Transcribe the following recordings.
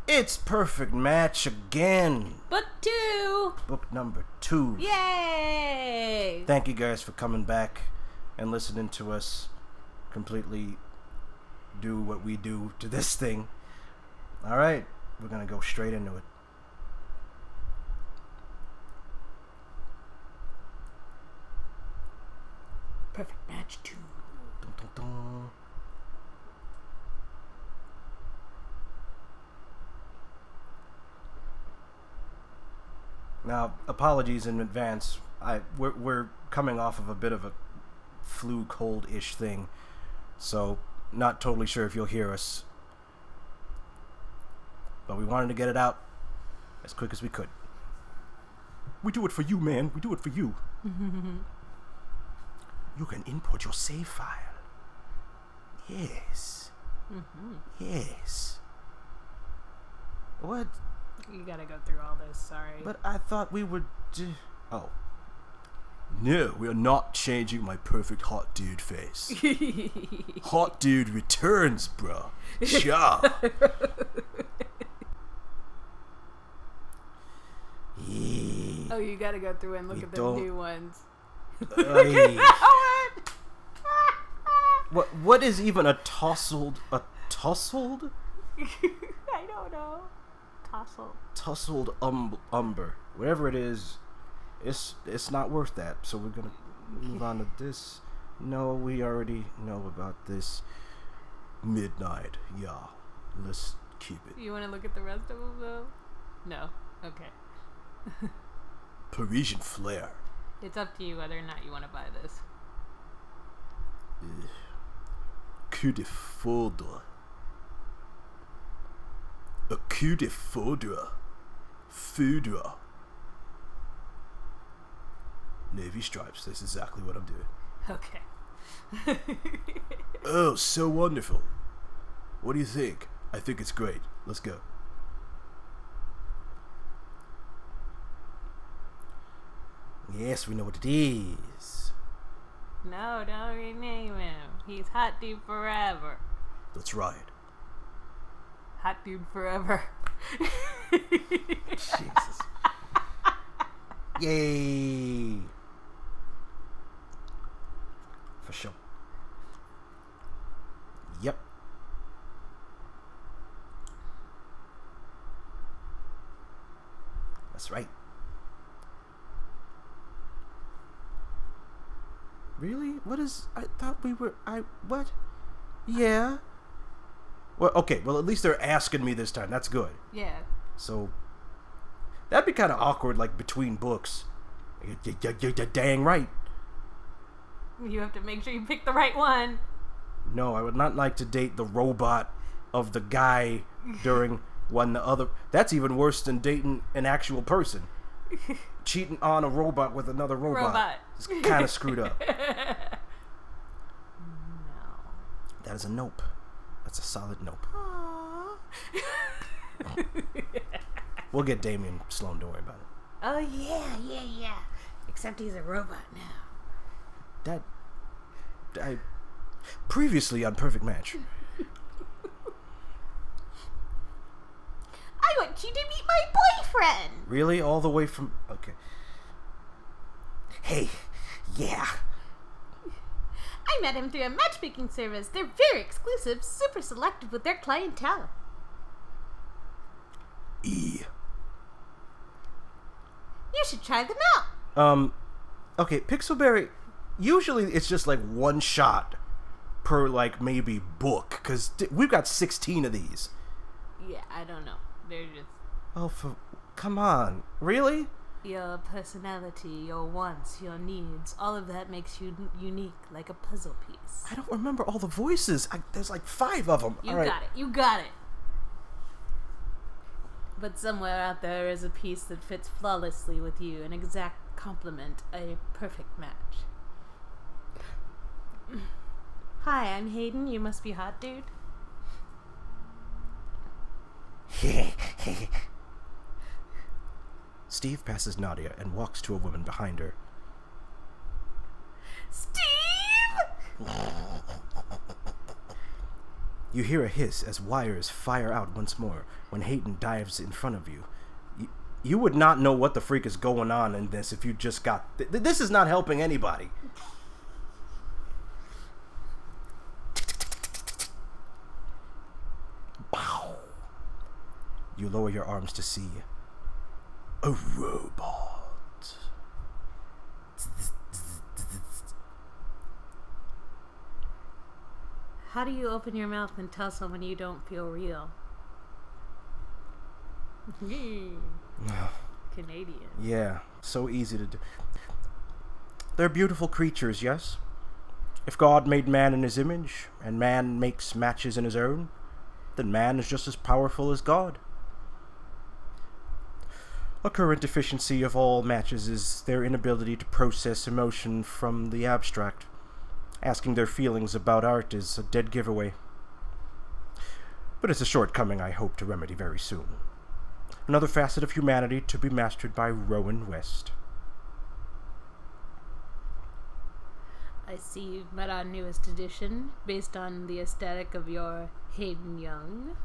It's Perfect Match again. Book 2. Book number 2. Yay! Thank you guys for coming back and listening to us completely do what we do to this thing. Alright, we're gonna go straight into it. Perfect Match 2. Dun, dun, dun. Now, apologies in advance. We're coming off of a bit of a flu cold-ish thing, so not totally sure if you'll hear us. But we wanted to get it out as quick as we could. We do it for you, man. We do it for you. You can input your save file. Yes. Yes. What? You gotta go through all this, sorry. But I thought we would Oh. No, we are not changing my perfect hot dude face. Hot dude returns, bro. Sure. Yeah. Oh, you gotta go through and look at the new ones. What is even a tousled? A tousled? I don't know. Tousled umber. Whatever it is, it's not worth that. So we're gonna move on to this. No, we already know about this. Midnight. Yeah. Let's keep it. You want to look at the rest of them though? No. Okay. Parisian flair. It's up to you whether or not you want to buy this. Coup de foudre. A coup de foudre. Foudre. Navy stripes. That's exactly what I'm doing. Okay. Oh, so wonderful. What do you think? I think it's great. Let's go. Yes, we know what it is. No, don't rename him. He's Hot Dude Forever. That's right. Hot Dude Forever. Jesus. Yay. For sure. Yep. That's right. Really? What is... I thought we were... What? Yeah. Well, okay. Well, at least they're asking me this time. That's good. Yeah. So... That'd be kind of awkward, like, between books. You're dang right. You have to make sure you pick the right one. No, I would not like to date the robot of the guy during when the other... That's even worse than dating an actual person. Cheating on a robot with another robot. It's kind of screwed up. No. That is a nope. That's a solid nope. We'll get Damien Sloan, don't worry about it. Oh, yeah. Except he's a robot now. Previously on Perfect Match. I want you to meet my boyfriend! Really? All the way from... Okay. Hey, yeah. I met him through a matchmaking service. They're very exclusive, super selective with their clientele. You should try them out. Okay, Pixelberry, usually it's just like one shot per, like, maybe book, because we've got 16 of these. Yeah, I don't know. They're just... Oh, come on. Really? Your personality, your wants, your needs, all of that makes you unique, like a puzzle piece. I don't remember all the voices. There's like 5 of them. You got it. But somewhere out there is a piece that fits flawlessly with you, an exact complement, a perfect match. Hi, I'm Hayden. You must be Hot Dude. Steve passes Nadia and walks to a woman behind her. Steve! You hear a hiss as wires fire out once more when Hayden dives in front of you. You would not know what the freak is going on in this if you just got... This is not helping anybody. Bow. You lower your arms to see a robot. How do you open your mouth and tell someone you don't feel real? Canadian. Yeah, so easy to do. They're beautiful creatures, yes? If God made man in his image, and man makes matches in his own, then man is just as powerful as God. A current deficiency of all matches is their inability to process emotion from the abstract. Asking their feelings about art is a dead giveaway. But it's a shortcoming I hope to remedy very soon. Another facet of humanity to be mastered by Rowan West. I see you've met our newest edition, based on the aesthetic of your Hayden Young.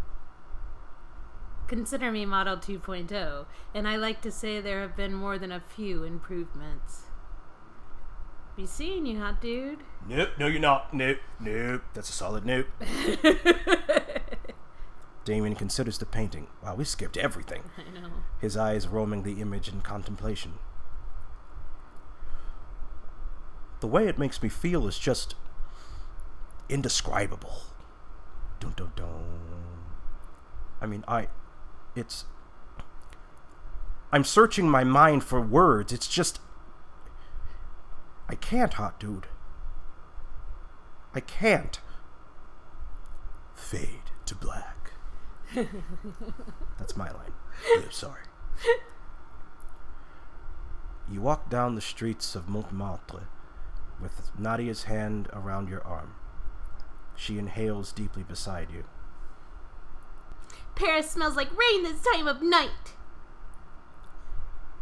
Consider me Model 2.0, and I like to say there have been more than a few improvements. Be seeing you, hot dude. Nope, no you're not. Nope. That's a solid nope. Damien considers the painting. Wow, we skipped everything. I know. His eyes roaming the image in contemplation. The way it makes me feel is just indescribable. Dun dun dun. I mean, I'm searching my mind for words. It's just... I can't, hot dude. I can't. Fade to black. That's my line. Yeah, sorry. You walk down the streets of Montmartre with Nadia's hand around your arm. She inhales deeply beside you. Paris smells like rain this time of night.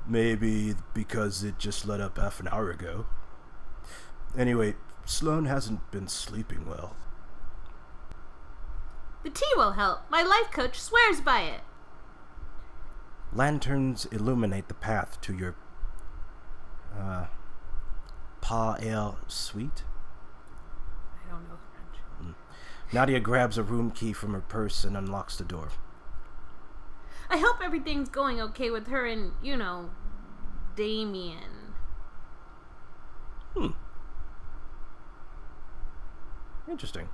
Maybe because it just let up half an hour ago. Anyway, Sloane hasn't been sleeping well. The tea will help. My life coach swears by it. Lanterns illuminate the path to your pas air suite. I don't know French. Nadia grabs a room key from her purse and unlocks the door. I hope everything's going okay with her and, Damien. Interesting.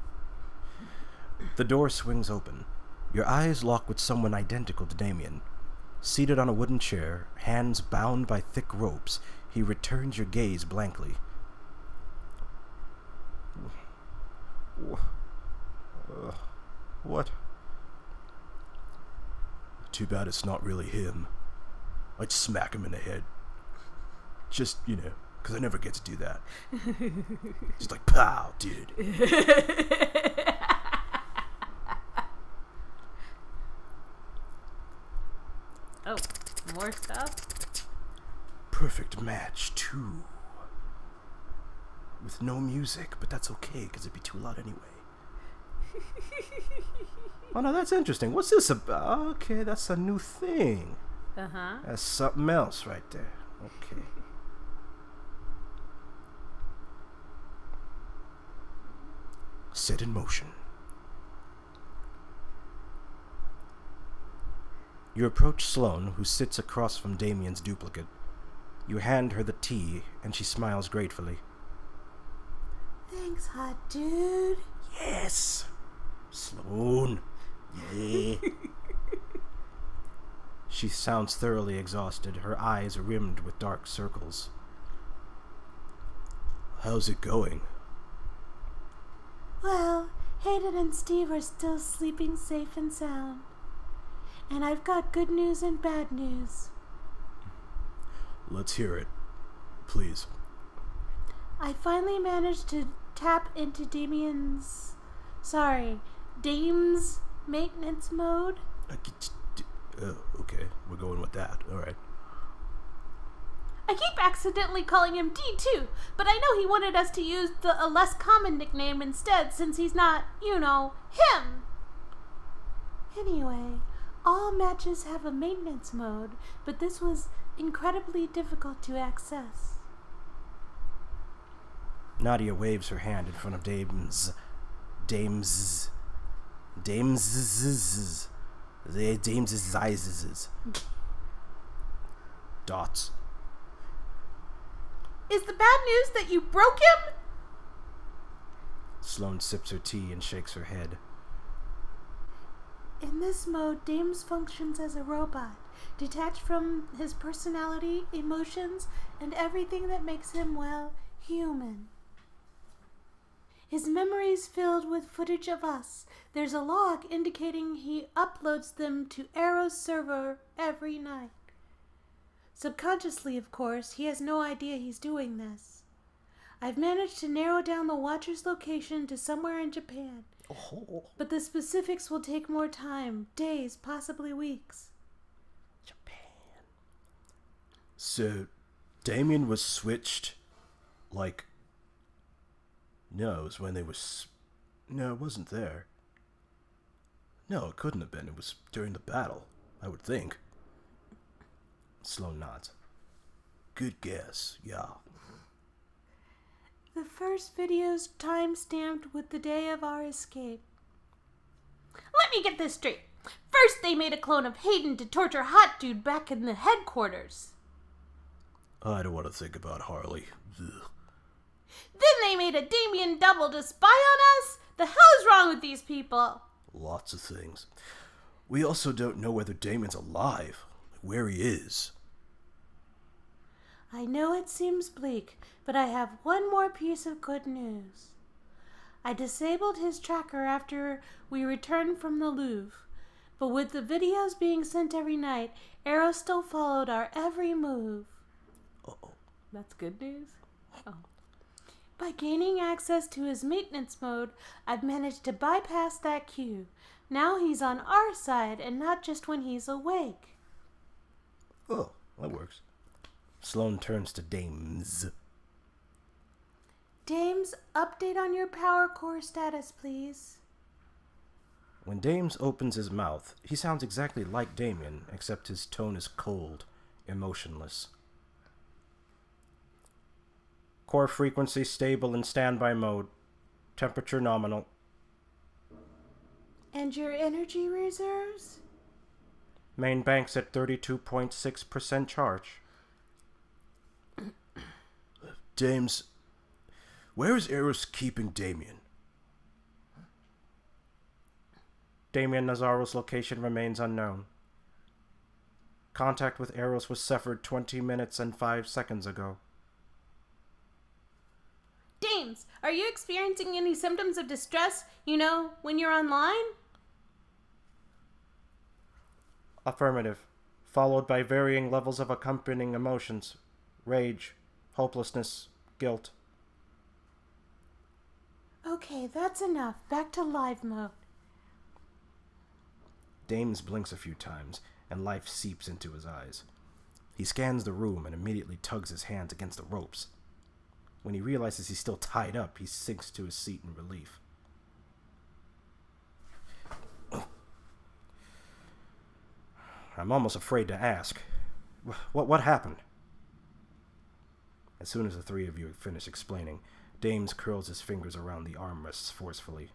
The door swings open. Your eyes lock with someone identical to Damien. Seated on a wooden chair, hands bound by thick ropes, he returns your gaze blankly. What? Too bad it's not really him. I'd smack him in the head. Just, because I never get to do that. Just like, pow, dude. Oh, more stuff? Perfect match, too. With no music, but that's okay, because it'd be too loud anyway. Oh, no, that's interesting. What's this about? Okay, that's a new thing. Uh-huh. That's something else right there. Okay. Set in motion. You approach Sloane, who sits across from Damien's duplicate. You hand her the tea, and she smiles gratefully. Thanks, hot dude. Yes! Sloane! Yeah! She sounds thoroughly exhausted, her eyes rimmed with dark circles. How's it going? Well, Hayden and Steve are still sleeping safe and sound. And I've got good news and bad news. Let's hear it. Please. I finally managed to tap into Dame's maintenance mode. Okay. We're going with that. Alright. I keep accidentally calling him D2, but I know he wanted us to use a less common nickname instead since he's not, him. Anyway, all matches have a maintenance mode, but this was incredibly difficult to access. Nadia waves her hand in front of Dame's eyes. Dots. Is the bad news that you broke him? Sloane sips her tea and shakes her head. In this mode, Dames functions as a robot, detached from his personality, emotions, and everything that makes him, well, human. His memory's filled with footage of us. There's a log indicating he uploads them to Arrow's server every night. Subconsciously, of course, he has no idea he's doing this. I've managed to narrow down the Watcher's location to somewhere in Japan. Oh. But the specifics will take more time, days, possibly weeks. Japan. So, Damien was switched, like... No, it was when they was... No, it wasn't there. No, it couldn't have been. It was during the battle, I would think. Sloane nods. Good guess, yeah. The first video's time-stamped with the day of our escape. Let me get this straight. First they made a clone of Hayden to torture Hot Dude back in the headquarters. I don't want to think about Harley. Ugh. Then they made a Damien double to spy on us? The hell is wrong with these people? Lots of things. We also don't know whether Damien's alive, where he is. I know it seems bleak, but I have one more piece of good news. I disabled his tracker after we returned from the Louvre, but with the videos being sent every night, Arrow still followed our every move. Uh-oh. That's good news? Oh. By gaining access to his maintenance mode, I've managed to bypass that queue. Now he's on our side and not just when he's awake. Oh, that works. Sloane turns to Dames. Dames, update on your power core status, please. When Dames opens his mouth, he sounds exactly like Damien, except his tone is cold, emotionless. Core frequency stable in standby mode. Temperature nominal. And your energy reserves? Main bank's at 32.6% charge. James, where is Eros keeping Damien? Damien Nazaro's location remains unknown. Contact with Eros was severed 20 minutes and 5 seconds ago. Dames, are you experiencing any symptoms of distress, when you're online? Affirmative. Followed by varying levels of accompanying emotions. Rage, hopelessness, guilt. Okay, that's enough. Back to live mode. Dames blinks a few times, and life seeps into his eyes. He scans the room and immediately tugs his hands against the ropes. When he realizes he's still tied up, he sinks to his seat in relief. I'm almost afraid to ask. What happened? As soon as the three of you finish explaining, Dames curls his fingers around the armrests forcefully.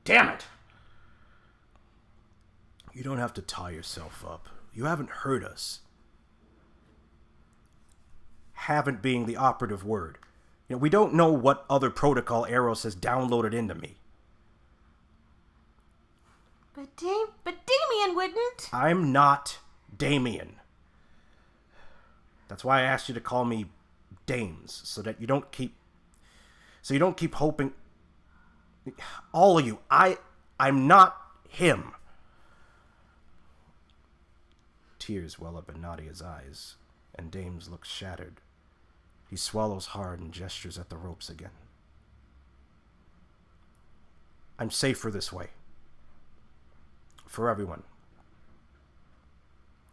Damn it! You don't have to tie yourself up. You haven't hurt us. Haven't being the operative word. We don't know what other protocol Eros has downloaded into me. But Damien wouldn't. I'm not Damien. That's why I asked you to call me Dames, so you don't keep hoping. All of you, I'm not him. Tears well up in Nadia's eyes, and Dames looks shattered. He swallows hard and gestures at the ropes again. I'm safer this way. For everyone.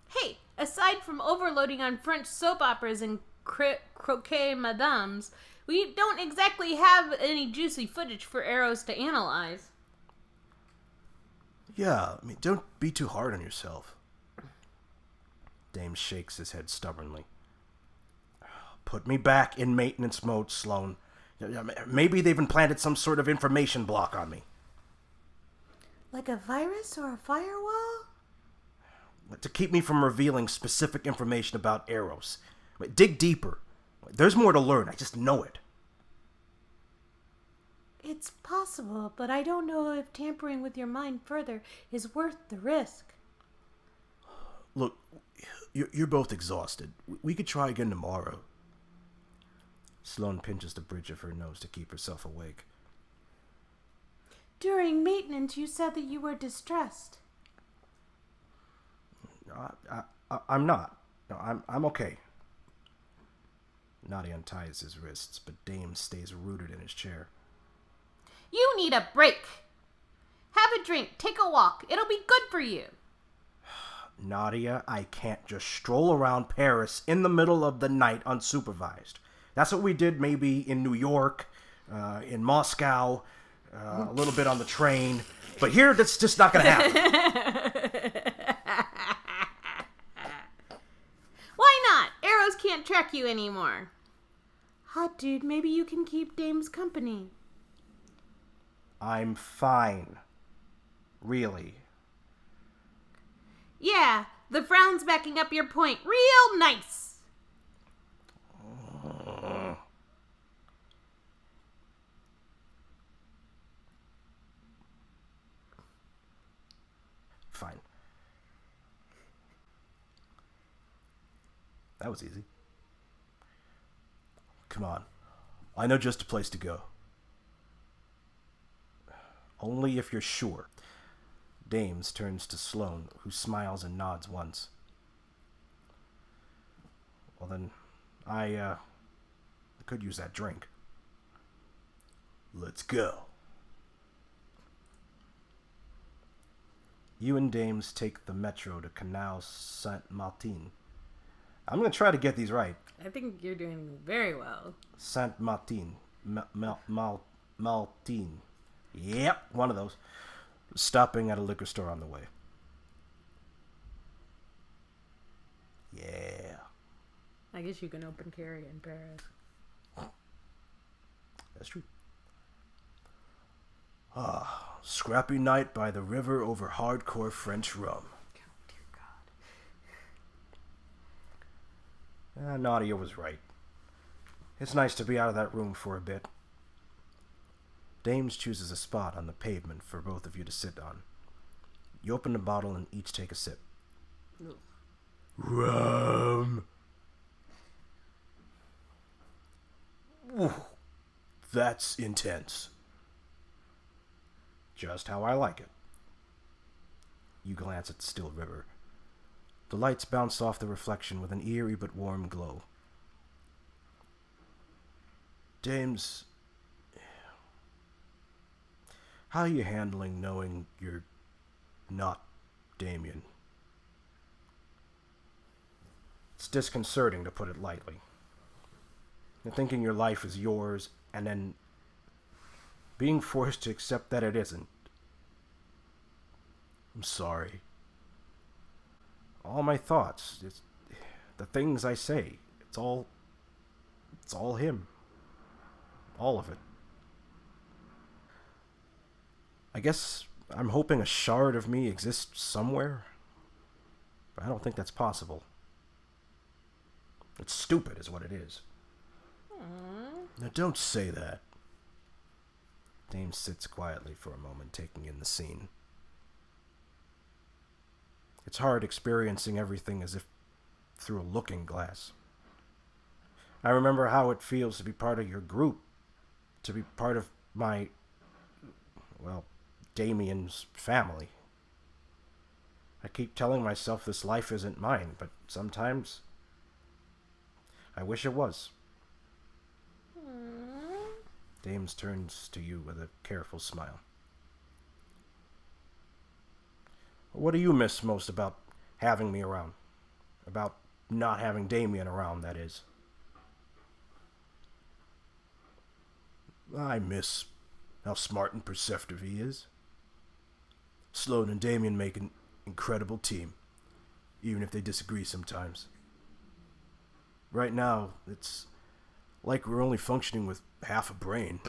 Hey, aside from overloading on French soap operas and croquet madames, we don't exactly have any juicy footage for Arrows to analyze. Yeah, I mean, don't be too hard on yourself. Dame shakes his head stubbornly. Put me back in maintenance mode, Sloan. Maybe they've implanted some sort of information block on me. Like a virus or a firewall? To keep me from revealing specific information about Eros. Dig deeper. There's more to learn, I just know it. It's possible, but I don't know if tampering with your mind further is worth the risk. Look, you're both exhausted. We could try again tomorrow. Sloan pinches the bridge of her nose to keep herself awake. During maintenance, you said that you were distressed. I'm not. No, I'm okay. Nadi unties his wrists, but Dame stays rooted in his chair. You need a break. Have a drink, take a walk. It'll be good for you. Nadia, I can't just stroll around Paris in the middle of the night unsupervised. That's what we did maybe in New York, in Moscow, a little bit on the train. But here, that's just not going to happen. Why not? Arrows can't track you anymore. Hot dude, maybe you can keep Dame's company. I'm fine. Really. Yeah, the frown's backing up your point real nice. Fine. That was easy. Come on. I know just a place to go. Only if you're sure. Dames turns to Sloan, who smiles and nods once. Well then, I could use that drink. Let's go. You and Dames take the metro to Canal Saint-Martin. I'm going to try to get these right. I think you're doing very well. Saint-Martin. Maltine. Yep, one of those. Stopping at a liquor store on the way. Yeah. I guess you can open carry in Paris. That's true. Scrappy night by the river over hardcore French rum. Oh, dear God. Nadia was right. It's nice to be out of that room for a bit. Dames chooses a spot on the pavement for both of you to sit on. You open the bottle and each take a sip. Ugh. Rum. Ooh, that's intense. Just how I like it. You glance at the still river. The lights bounce off the reflection with an eerie but warm glow. Dames, how are you handling knowing you're not Damien? It's disconcerting, to put it lightly. You're thinking your life is yours, and then being forced to accept that it isn't. I'm sorry. All my thoughts, it's the things I say, it's all him. All of it. I guess I'm hoping a shard of me exists somewhere, but I don't think that's possible. It's stupid is what it is. Now don't say that. Dame sits quietly for a moment, taking in the scene. It's hard experiencing everything as if through a looking glass. I remember how it feels to be part of your group, to be part of my, well, Damien's family. I keep telling myself this life isn't mine, but sometimes I wish it was. Dames turns to you with a careful smile. What do you miss most about having me around? About not having Damien around, that is. I miss how smart and perceptive he is. Sloan and Damien make an incredible team, even if they disagree sometimes. Right now, it's like we're only functioning with half a brain.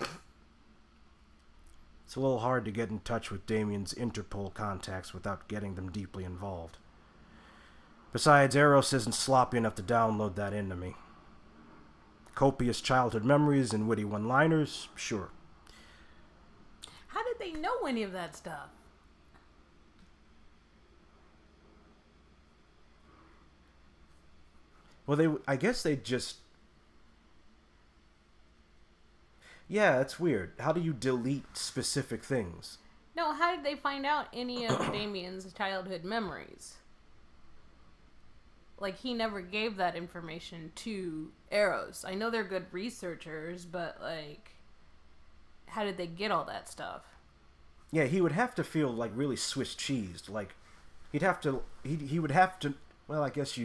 It's a little hard to get in touch with Damien's Interpol contacts without getting them deeply involved. Besides, Eros isn't sloppy enough to download that into me. Copious childhood memories and witty one-liners, sure. How did they know any of that stuff? Well, I guess they just... Yeah, it's weird. How do you delete specific things? No, how did they find out any of Damien's childhood memories? Like, he never gave that information to Eros. I know they're good researchers, but, like, how did they get all that stuff? Yeah, he would have to feel, like, really Swiss cheesed. Like, he would have to... Well, I guess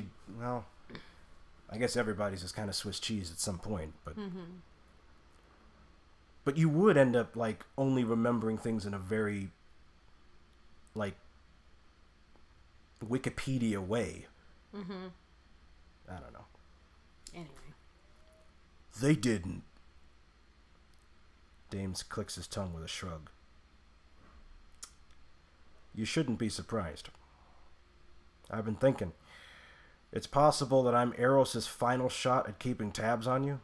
I guess everybody's just kind of Swiss cheese at some point, but... Mm-hmm. But you would end up, like, only remembering things in a very, like, Wikipedia way. Mm-hmm. I don't know. Anyway. They didn't. Dames clicks his tongue with a shrug. You shouldn't be surprised. I've been thinking. It's possible that I'm Eros's final shot at keeping tabs on you.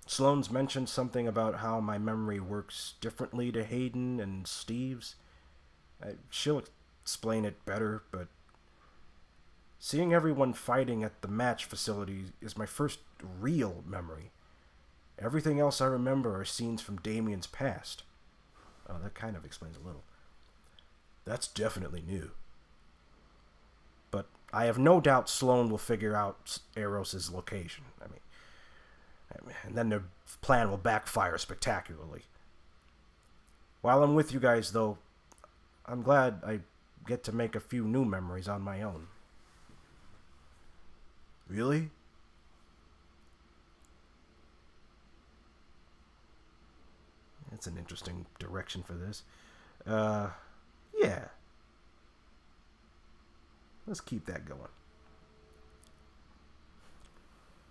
Sloane's mentioned something about how my memory works differently to Hayden and Steve's. She'll explain it better, but seeing everyone fighting at the match facility is my first real memory. Everything else I remember are scenes from Damien's past. Oh, that kind of explains a little. That's definitely new. But I have no doubt Sloane will figure out Eros's location. And then their plan will backfire spectacularly. While I'm with you guys, though, I'm glad I get to make a few new memories on my own. Really? That's an interesting direction for this. Yeah. Let's keep that going.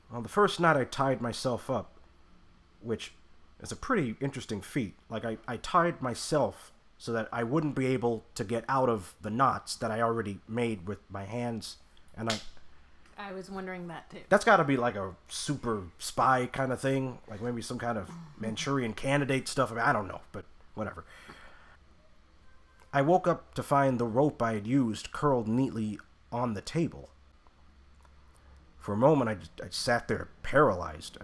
On the first night I tied myself up, which is a pretty interesting feat. Like, I tied myself so that I wouldn't be able to get out of the knots that I already made with my hands. And I was wondering that too. That's got to be like a super spy kind of thing. Like maybe some kind of Manchurian Candidate stuff. I don't know, but whatever. I woke up to find the rope I had used curled neatly on the table. For a moment, I sat there paralyzed.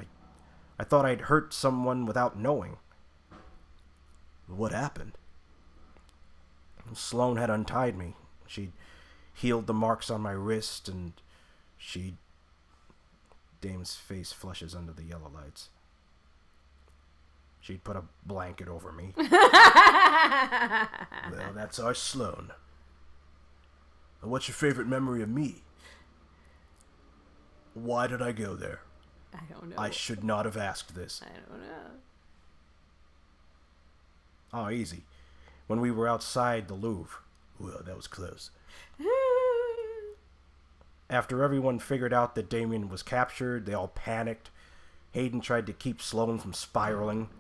I thought I'd hurt someone without knowing. What happened? Sloane had untied me. She'd healed the marks on my wrist, and Dame's face flushes under the yellow lights. She'd put a blanket over me. Well, that's our Sloane. And what's your favorite memory of me? Why did I go there? I don't know. I should not have asked this. I don't know. Oh, easy. When we were outside the Louvre. Well, that was close. After everyone figured out that Damien was captured, they all panicked. Hayden tried to keep Sloane from spiraling.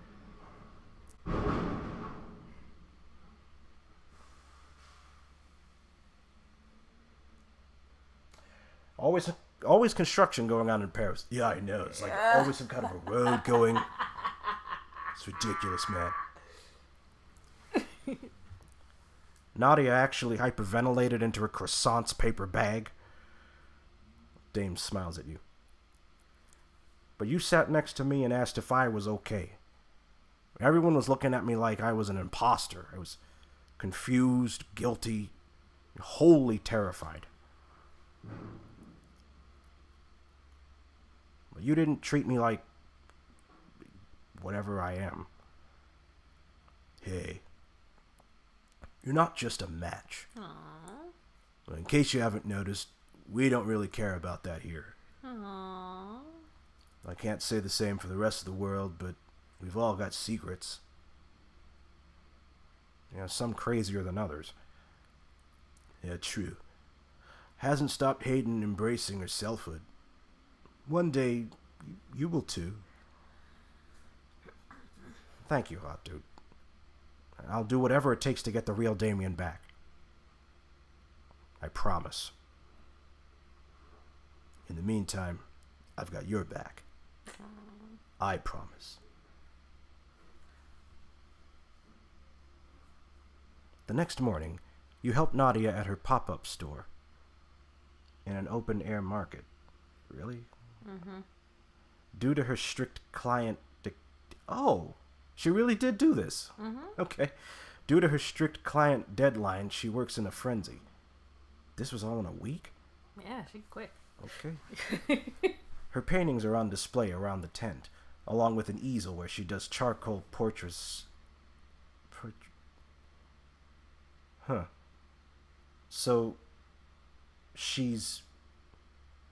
Always construction going on in Paris. Yeah, I know. It's like always some kind of a road going. It's ridiculous, man. Nadia actually hyperventilated into her croissant's paper bag. Dame smiles at you. But you sat next to me and asked if I was okay. Everyone was looking at me like I was an imposter. I was confused, guilty, wholly terrified. But you didn't treat me like whatever I am. Hey, you're not just a match. Aww. In case you haven't noticed, we don't really care about that here. Aww. I can't say the same for the rest of the world, but we've all got secrets. some crazier than others. Yeah, true. Hasn't stopped hating and embracing her selfhood. One day, you will too. Thank you, hot dude. I'll do whatever it takes to get the real Damien back. I promise. In the meantime, I've got your back. I promise. The next morning, you help Nadia at her pop-up store. In an open-air market. Really? Mm-hmm. Due to her strict client... Oh! She really did do this. Mm-hmm. Okay. Due to her strict client deadline, she works in a frenzy. This was all in a week? Yeah, she quit. Okay. Her paintings are on display around the tent, along with an easel where she does charcoal portraits. Huh. So, she's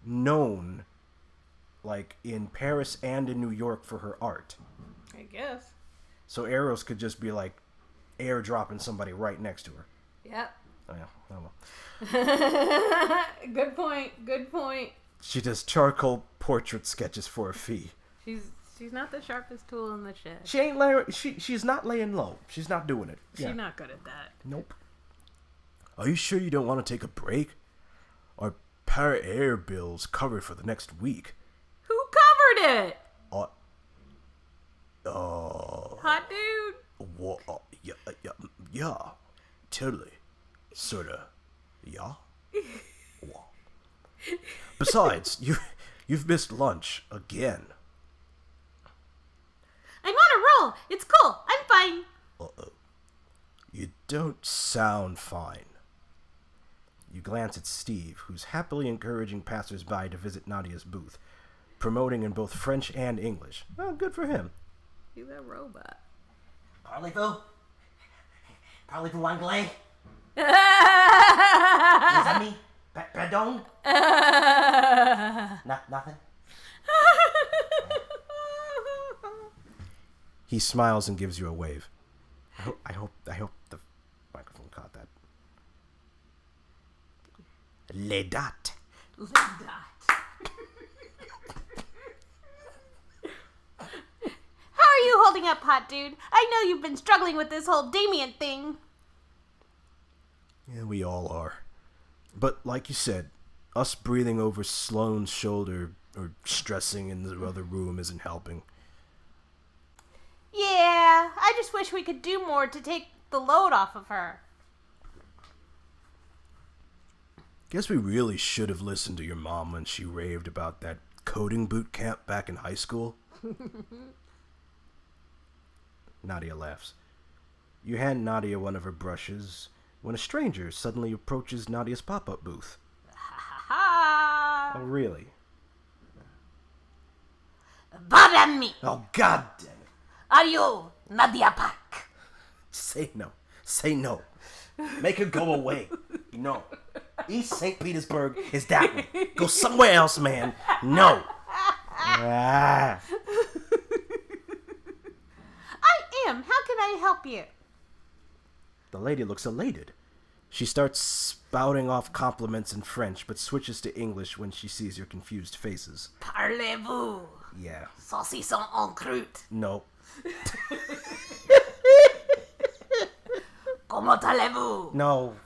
known, like, in Paris and in New York for her art. I guess. So Eros could just be, like, airdropping somebody right next to her. Yep. Oh, yeah. Oh, well. Good point. Good point. She does charcoal portrait sketches for a fee. She's not the sharpest tool in the shed. She's not laying low. She's not doing it. She's not good at that. Nope. Are you sure you don't want to take a break? Our power air bill's covered for the next week. Who covered it? Hot dude. Yeah, totally, sorta, yeah. Besides, you've missed lunch again. I'm on a roll. It's cool. I'm fine. Uh-oh. You don't sound fine. You glance at Steve, who's happily encouraging passers-by to visit Nadia's booth, promoting in both French and English. Oh, good for him. He's a robot. Parlez-vous? Parlez-vous anglais? Les amis? Pardon? Nothing? He smiles and gives you a wave. I hope the microphone caught that. Les dates. Les dates. How are you holding up, hot dude? I know you've been struggling with this whole Damien thing. Yeah, we all are. But like you said, us breathing over Sloane's shoulder or stressing in the other room isn't helping. Yeah, I just wish we could do more to take the load off of her. Guess we really should have listened to your mom when she raved about that coding boot camp back in high school. Nadia laughs. You hand Nadia one of her brushes when a stranger suddenly approaches Nadia's pop-up booth. Ha! Oh, really? Pardon me. Oh, God damn it. Are you Nadia Park? Say no. Say no. Make her go away. No. East St. Petersburg is that way. Go somewhere else, man. No. Ah. I am. How can I help you? The lady looks elated. She starts spouting off compliments in French, but switches to English when she sees your confused faces. Parlez-vous? Yeah. Saucisson en croûte. No. Comment allez-vous? No.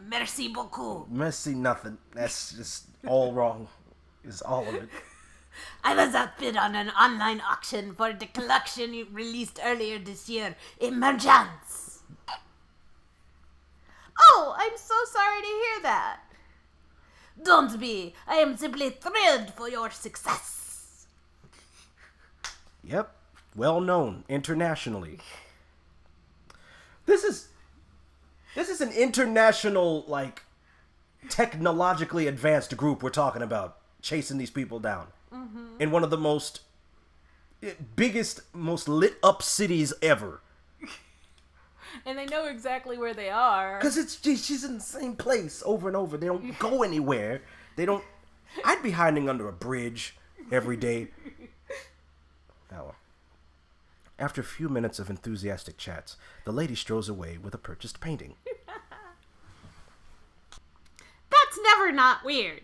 Merci beaucoup. Merci nothing. That's just all wrong. Is all of it. I was outbid on an online auction for the collection you released earlier this year, Emergence. Oh, I'm so sorry to hear that. Don't be. I am simply thrilled for your success. Yep. Well known internationally. This is an international, like, technologically advanced group we're talking about, chasing these people down. Mm-hmm. In one of the most biggest, most lit up cities ever. And they know exactly where they are. Because she's in the same place over and over. They don't go anywhere. They don't... I'd be hiding under a bridge every day. Oh. After a few minutes of enthusiastic chats, the lady strolls away with a purchased painting. That's never not weird.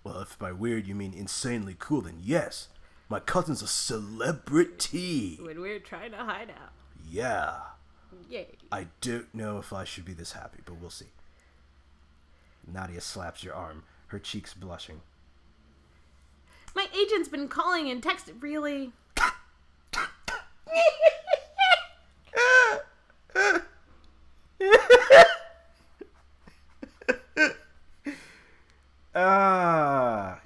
Well, if by weird you mean insanely cool, then yes. My cousin's a celebrity. When we're trying to hide out. Yeah. Yay. I don't know if I should be this happy, but we'll see. Nadia slaps your arm, her cheeks blushing. My agent's been calling and texting really...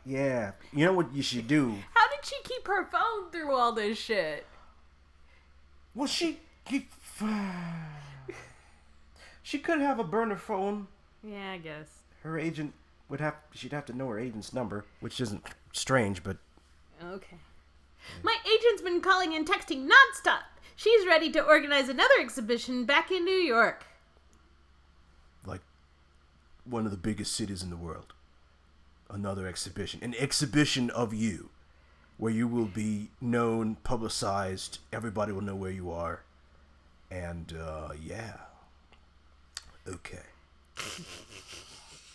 Yeah. You know what you should do? How did she keep her phone through all this shit? Well, she could have a burner phone. Yeah, I guess. Her agent she'd have to know her agent's number, which isn't strange, but... Okay. My agent's been calling and texting nonstop. She's ready to organize another exhibition back in New York. Like, one of the biggest cities in the world. Another exhibition. An exhibition of you. Where you will be known, publicized, everybody will know where you are. And, yeah. Okay.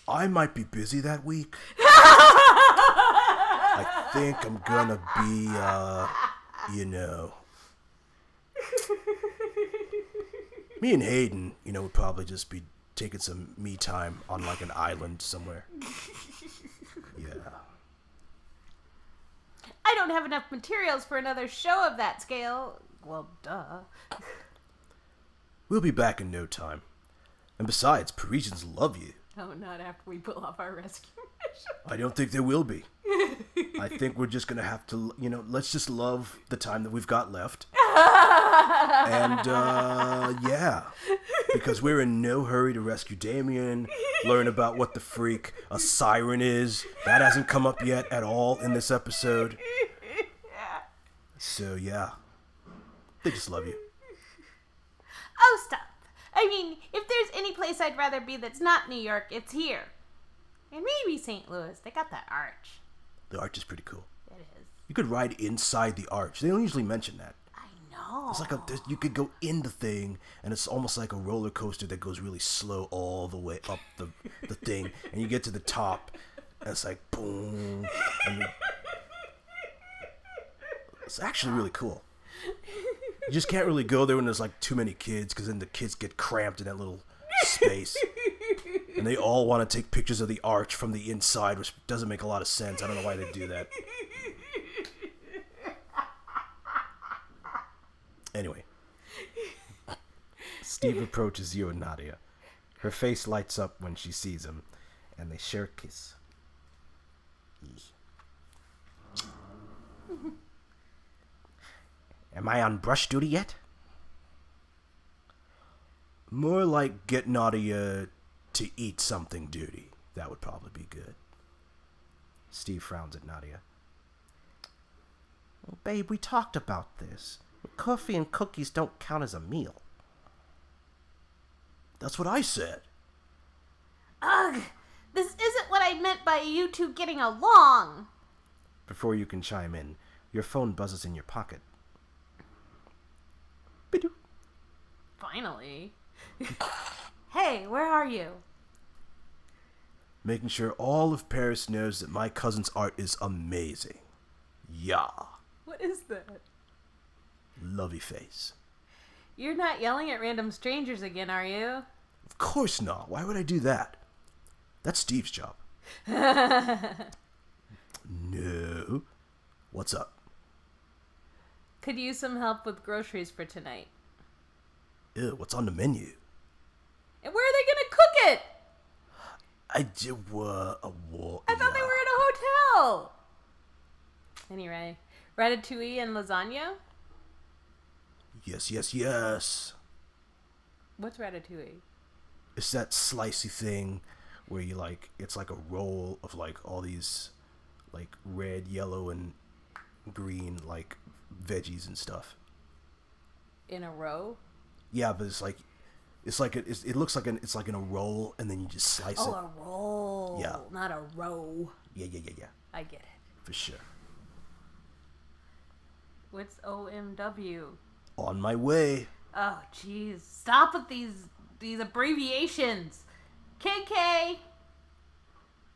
I might be busy that week. I think I'm gonna be, me and Hayden, would probably just be taking some me time on like an island somewhere. Yeah. I don't have enough materials for another show of that scale. Well, duh. We'll be back in no time. And besides, Parisians love you. Oh, not after we pull off our rescue mission. I don't think there will be. I think we're just going to have to, let's just love the time that we've got left. And, yeah. Because we're in no hurry to rescue Damien, learn about what the freak a siren is. That hasn't come up yet at all in this episode. So, yeah. They just love you. Oh, stop. I mean, if there's any place I'd rather be that's not New York, it's here. And maybe St. Louis. They got that arch. The arch is pretty cool. It is. You could ride inside the arch. They don't usually mention that. I know. It's like you could go in the thing, and it's almost like a roller coaster that goes really slow all the way up the thing, and you get to the top, and it's like boom. It's actually really cool. You just can't really go there when there's like too many kids, because then the kids get cramped in that little space. And they all want to take pictures of the arch from the inside, which doesn't make a lot of sense. I don't know why they do that. Anyway. Steve approaches you and Nadia. Her face lights up when she sees him, and they share a kiss. Am I on brush duty yet? More like get Nadia to eat something duty. That would probably be good. Steve frowns at Nadia. Well, babe, we talked about this. Coffee and cookies don't count as a meal. That's what I said. Ugh! This isn't what I meant by you two getting along. Before you can chime in, your phone buzzes in your pocket. Bidoo. Finally. Hey, where are you? Making sure all of Paris knows that my cousin's art is amazing. Yeah. What is that? Lovey face. You're not yelling at random strangers again, are you? Of course not. Why would I do that? That's Steve's job. No. What's up? Could use some help with groceries for tonight. Ew, what's on the menu? And where are they gonna cook it? I thought they were in a hotel. Anyway, ratatouille and lasagna? Yes. What's ratatouille? It's that slicey thing where you it's like a roll of all these red, yellow, and green veggies and stuff. In a row? Yeah, but it looks like it's in a roll, and then you just slice it. Oh, a roll. Yeah. Not a row. Yeah. I get it. For sure. What's OMW? On my way. Oh, jeez. Stop with these abbreviations. KK!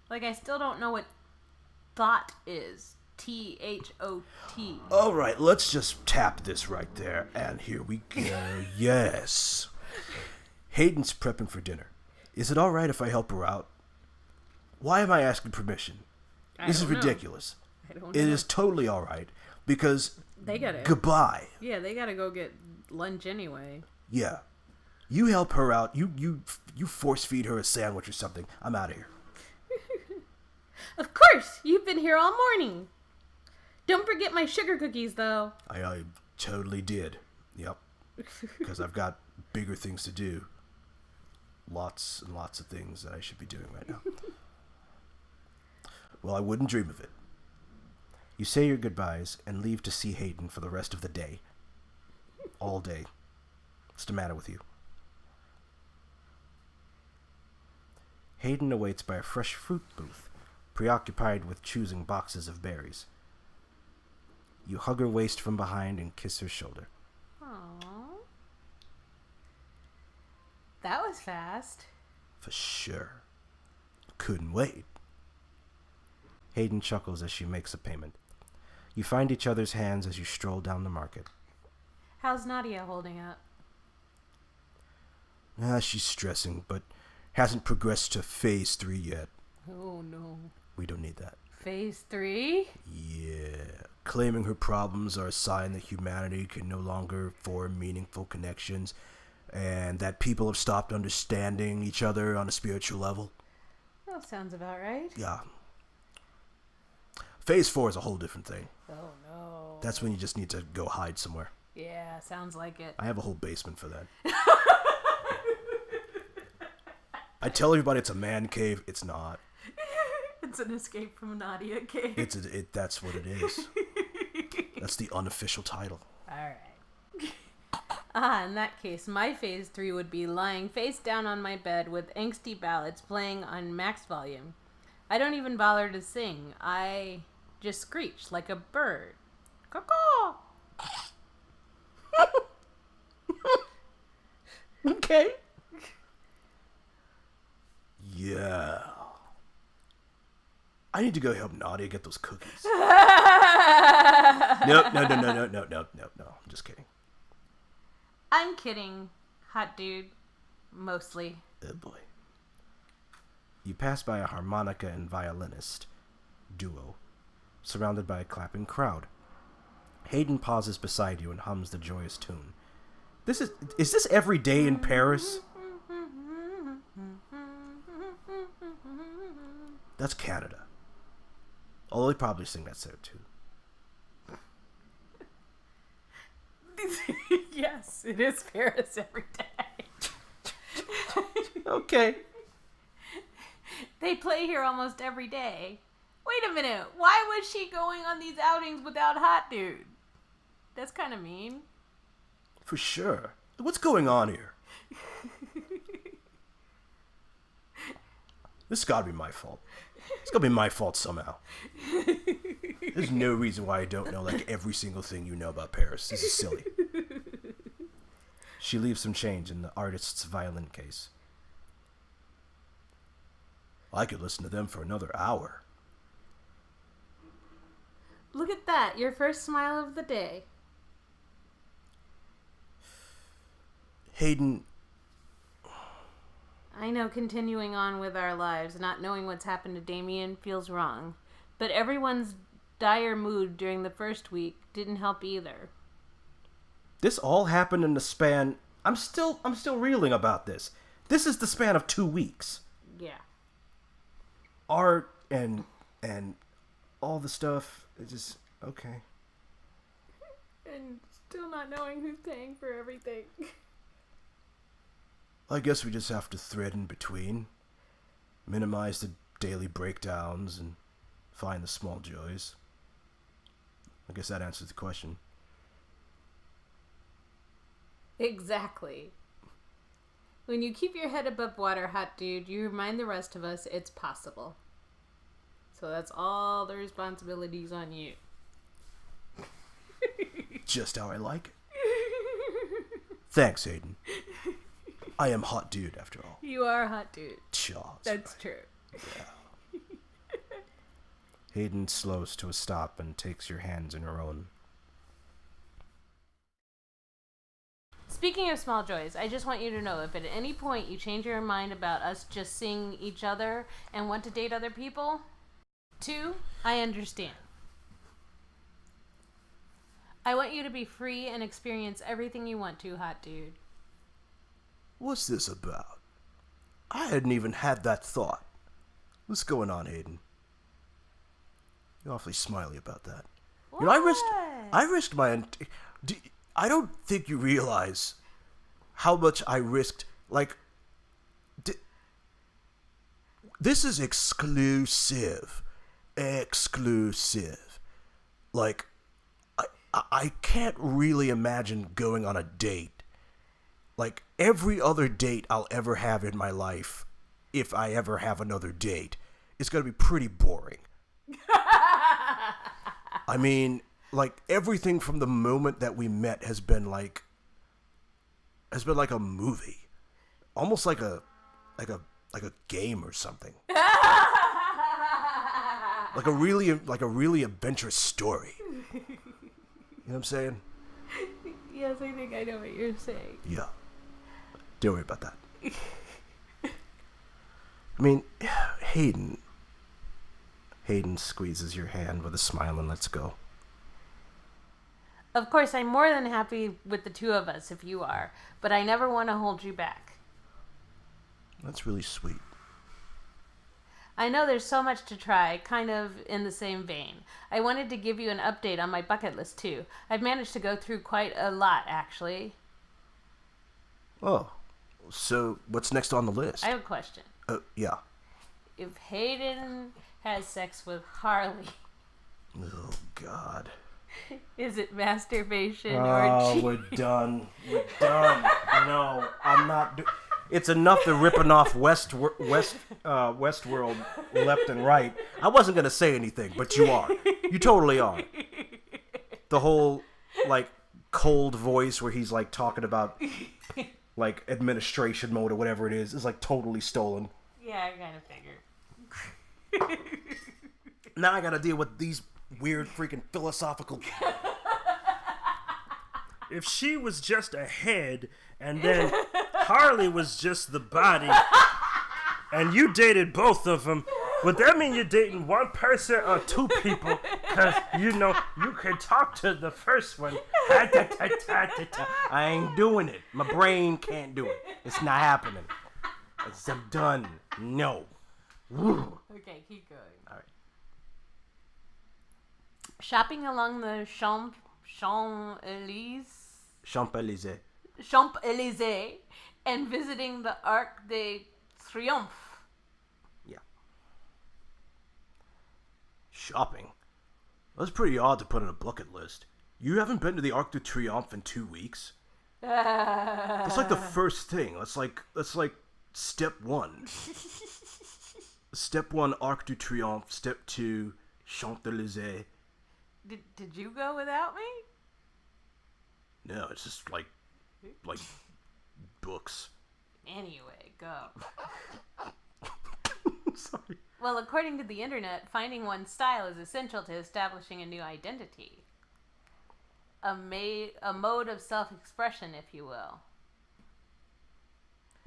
Like, I still don't know what thought is. THOT. All right, let's just tap this right there, and here we go. Yes. Hayden's prepping for dinner. Is it all right if I help her out? Why am I asking permission? This is ridiculous. I don't It know. is totally all right, because They gotta... goodbye. Yeah, they gotta go get lunch anyway. Yeah. You help her out. You force feed her a sandwich or something. I'm out of here. Of course! You've been here all morning. Don't forget my sugar cookies, though. I totally did. Yep. Because I've got bigger things to do. Lots and lots of things that I should be doing right now. Well, I wouldn't dream of it. You say your goodbyes and leave to see Hayden for the rest of the day. All day. What's the matter with you? Hayden awaits by a fresh fruit booth, preoccupied with choosing boxes of berries. You hug her waist from behind and kiss her shoulder. Aww. That was fast. For sure. Couldn't wait. Hayden chuckles as she makes a payment. You find each other's hands as you stroll down the market. How's Nadia holding up? She's stressing, but hasn't progressed to phase 3 yet. Oh, no. We don't need that. Phase 3? Yeah. Claiming her problems are a sign that humanity can no longer form meaningful connections, and that people have stopped understanding each other on a spiritual level. That sounds about right. Yeah. Phase 4 is a whole different thing. Oh, no. That's when you just need to go hide somewhere. Yeah, sounds like it. I have a whole basement for that. I tell everybody it's a man cave. It's not. It's an escape from Nadia cave. That's what it is. That's the unofficial title. Alright. In that case, my phase 3 would be lying face down on my bed with angsty ballads playing on max volume. I don't even bother to sing. I just screech like a bird. Caw-caw! Okay. Yeah. I need to go help Nadia get those cookies. No. I'm just kidding. I'm kidding, hot dude. Mostly. Oh boy. You pass by a harmonica and violinist duo, surrounded by a clapping crowd. Hayden pauses beside you and hums the joyous tune. Is this every day in Paris? That's Canada. Although they probably sing that there too. Yes, it is Paris every day. Okay. They play here almost every day. Wait a minute, why was she going on these outings without Hot Dude? That's kind of mean. For sure. What's going on here? This has got to be my fault. It's got to be my fault somehow. There's no reason why I don't know like every single thing you know about Paris. This is silly. She leaves some change in the artist's violin case. I could listen to them for another hour. Look at that, your first smile of the day. Hayden, I know continuing on with our lives, not knowing what's happened to Damien feels wrong. But everyone's dire mood during the first week didn't help either. this all happened in the span. I'm still reeling about this. This is the span of 2 weeks. Yeah. Art and all the stuff. It's just okay. And still not knowing who's paying for everything. I guess we just have to thread in between, minimize the daily breakdowns, and find the small joys. I guess that answers the question. Exactly. When you keep your head above water, hot dude, you remind the rest of us it's possible. So that's all the responsibilities on you. just how I like it. Thanks, Hayden. I am hot dude after all. You are a hot dude. Chaw, That's true. Hayden slows to a stop and takes your hands in her own. Speaking of small joys, I just want you to know if at any point you change your mind about us just seeing each other and want to date other people, 2, I understand. I want you to be free and experience everything you want to, hot dude. What's this about? I hadn't even had that thought. What's going on, Hayden? You're awfully smiley about that. What? You know, I risked my... I don't think you realize how much I risked. Like, this is exclusive. Exclusive. Like, I can't really imagine going on a date. Like, every other date I'll ever have in my life, if I ever have another date, is going to be pretty boring. I mean, like, everything from the moment that we met has been like a movie. Almost like a game or something. like a really adventurous story. You know what I'm saying? Yes, I think I know what you're saying. Yeah. Don't worry about that. I mean, Hayden squeezes your hand with a smile and lets go. Of course, I'm more than happy with the 2 of us if you are, but I never want to hold you back. That's really sweet. I know there's so much to try, kind of in the same vein. I wanted to give you an update on my bucket list, too. I've managed to go through quite a lot, actually. Oh, so what's next on the list? I have a question. Yeah. If Hayden has sex with Harley, Oh, God. is it masturbation or Oh, we're done. We're done. No, I'm not. It's enough to ripping off Westworld left and right. I wasn't gonna say anything, but you are. You totally are. The whole like cold voice where he's like talking about like administration mode or whatever it is like totally stolen. Yeah, I kind of figured. Now I gotta deal with these weird freaking philosophical. If she was just a head and then Harley was just the body and you dated both of them, would that mean you're dating one person or 2 people? Because, you know, you could talk to the first one. I ain't doing it. My brain can't do it. It's not happening. I'm done. No. Okay, keep going. All right. Shopping along the Champs-Élysées and visiting the Arc de Triomphe. Yeah. Shopping? That's pretty odd to put on a bucket list. You haven't been to the Arc de Triomphe in 2 weeks? That's like the first thing. That's like step 1. Step 1, Arc de Triomphe. Step 2, Champs-Élysées. Did you go without me? No, it's just like books. Anyway, go. Sorry. Well, according to the internet, finding one's style is essential to establishing a new identity. A mode of self-expression, if you will.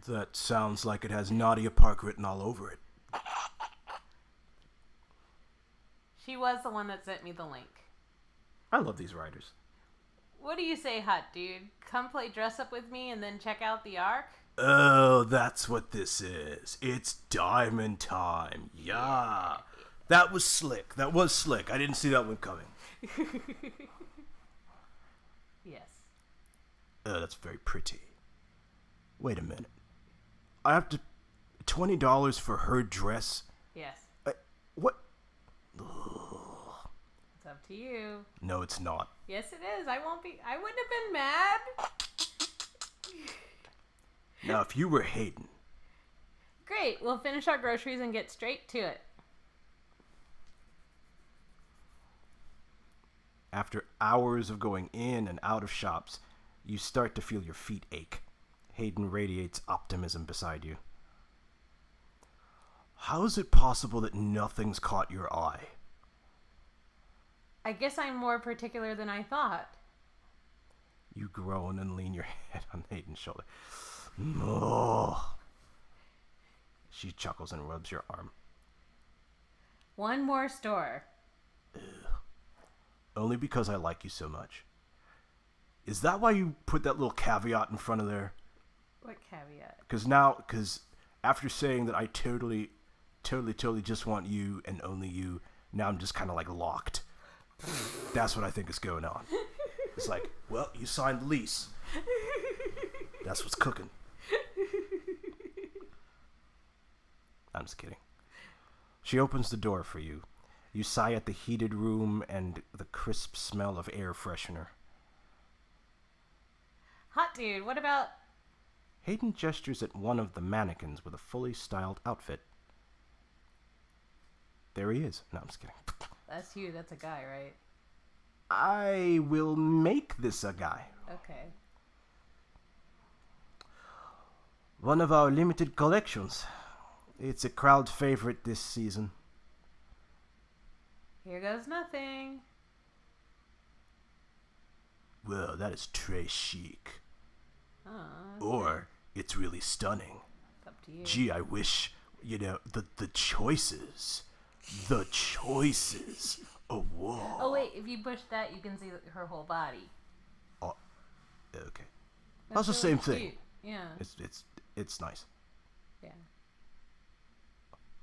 That sounds like it has Nadia Park written all over it. She was the one that sent me the link. I love these writers. What do you say, hot dude? Come play dress up with me and then check out the Arc? Oh, that's what this is. It's diamond time. Yeah. That was slick. I didn't see that one coming. Yes. Oh, that's very pretty. Wait a minute. I have to... $20 for her dress? Yes. What? It's up to you. No, it's not. Yes, it is. I wouldn't have been mad. Now, if you were Hayden... Great. We'll finish our groceries and get straight to it. After hours of going in and out of shops, you start to feel your feet ache. Hayden radiates optimism beside you. How is it possible that nothing's caught your eye? I guess I'm more particular than I thought. You groan and lean your head on Hayden's shoulder. Oh. She chuckles and rubs your arm. One more store. Only because I like you so much. Is that why you put that little caveat in front of there? What caveat? Because after saying that I totally just want you and only you, now I'm just kind of like locked. That's what I think is going on. It's like, well, you signed the lease. That's what's cooking. I'm just kidding. She opens the door for you. You sigh at the heated room and the crisp smell of air freshener. Hot dude, what about... Hayden gestures at one of the mannequins with a fully styled outfit. There he is. No, I'm just kidding. That's you, that's a guy, right? I will make this a guy. Okay. One of our limited collections. It's a crowd favorite this season. Here goes nothing. Well, that is très chic. Oh, Or it's really stunning. it's up to you. Gee, I wish, the choices. The choices. Oh, whoa. Oh wait, if you push that, you can see her whole body. Oh, okay. That's the same thing. cute. Yeah. It's nice. Yeah.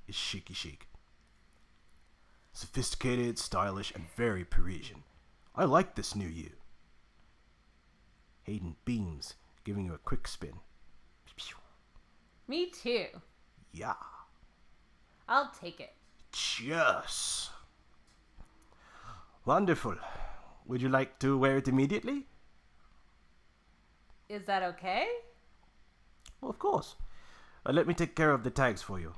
It's chic. Sophisticated, stylish, and very Parisian. I like this new you. Hayden beams, giving you a quick spin. Me too. Yeah. I'll take it. Yes. Wonderful. Would you like to wear it immediately? Is that okay? Well, of course. Let me take care of the tags for you.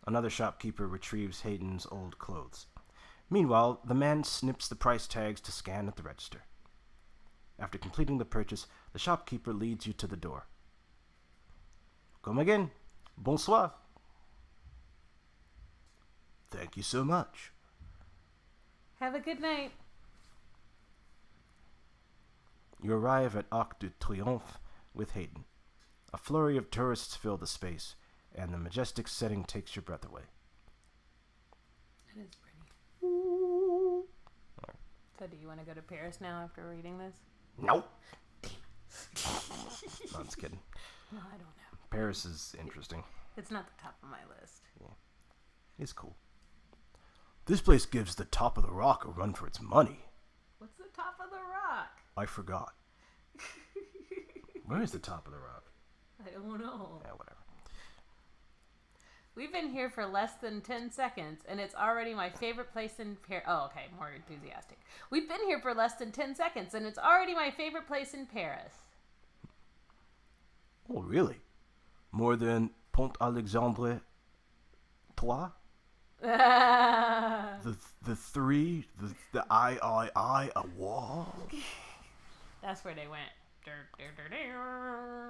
Another shopkeeper retrieves Hayden's old clothes. Meanwhile, the man snips the price tags to scan at the register. After completing the purchase, the shopkeeper leads you to the door. Come again. Bonsoir. Thank you so much. Have a good night. You arrive at Arc de Triomphe with Hayden. A flurry of tourists fill the space, and the majestic setting takes your breath away. It is pretty. So do you want to go to Paris now after reading this? Nope. No, I'm just kidding. No, I don't know. Paris is interesting. It's not the top of my list. It's cool. This place gives the Top of the Rock a run for its money. What's the top of the rock? I forgot. Where is the Top of the Rock? I don't know. Yeah, whatever. We've been here for less than 10 seconds, and it's already my favorite place in Paris. Oh, okay, more enthusiastic. We've been here for less than 10 seconds, and it's already my favorite place in Paris. Oh, really? More than Pont Alexandre Trois? The three? The I, a wall? That's where they went.